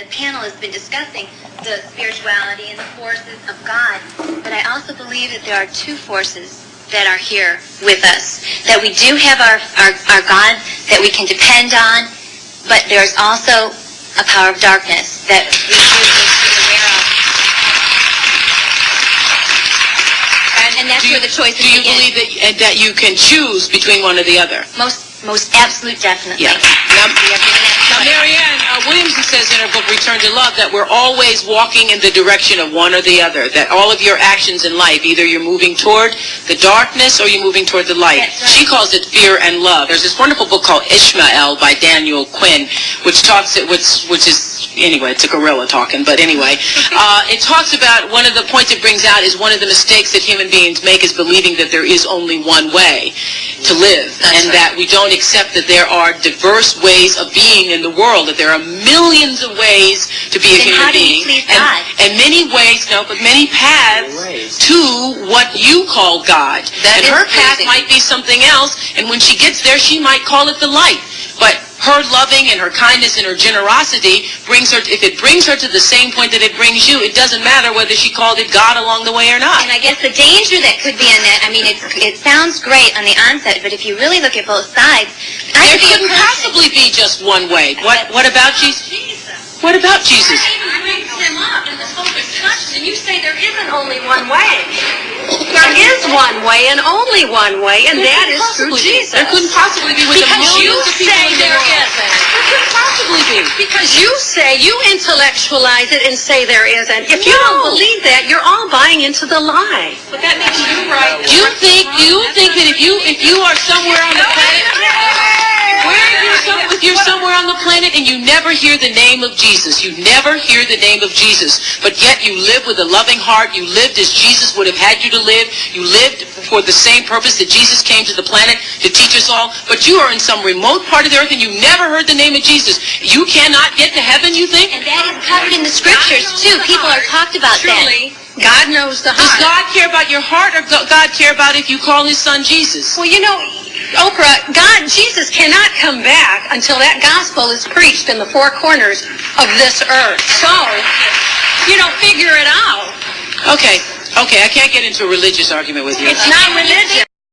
the panel has been discussing the spirituality and the forces of God, but I also believe that there are two forces that are here with us. That we do have our God that we can depend on, but there's also a power of darkness that we do need to be aware of. And that's where the choices begin. Do you believe that you can choose between one or the other? Most absolute, definitely. Yeah. Now, Marianne Williamson says in her book, Return to Love, that we're always walking in the direction of one or the other, that all of your actions in life, either you're moving toward the darkness or you're moving toward the light. Right. She calls it fear and love. There's this wonderful book called Ishmael by Daniel Quinn, which is, anyway, it's a gorilla talking, but anyway, it talks about, one of the points it brings out is one of the mistakes that human beings make is believing that there is only one way to live, that we don't accept that there are diverse ways of being in the world, that there are millions of ways to be a human being, and many ways, many paths to what you call God. And her path might be something else, and when she gets there, she might call it the light. But her loving and her kindness and her generosity if it brings her to the same point that it brings you, it doesn't matter whether she called it God along the way or not. And I guess the danger that could be in that, I mean, it sounds great on the onset, but if you really look at both sides, there couldn't possibly be just one way. What about Jesus? What about Jesus? I raised him up in this whole discussion, and you say there isn't only one way. There is one way and only one way, and that is through Jesus. There couldn't possibly be with the millions of people in the world. There couldn't possibly be. Because you intellectualize it and say there isn't. If you don't believe that, you're all buying into the lie. But that makes you right. Do you think that if you are somewhere on the planet, if you're somewhere on the planet and you never hear the name of Jesus, you never hear the name of Jesus, but yet you live with a loving heart, you lived as Jesus would have had you to live, you lived for the same purpose that Jesus came to the planet to teach us all, but you are in some remote part of the earth and you never heard the name of Jesus, you cannot get to heaven, you think? And that is covered in the scriptures too. People are talked about Truly, that. God knows the heart. Does God care about your heart, or does God care about if you call his son Jesus? Well, Oprah, Jesus cannot come back until that gospel is preached in the four corners of this earth. So, figure it out. Okay, I can't get into a religious argument with you. It's not religion.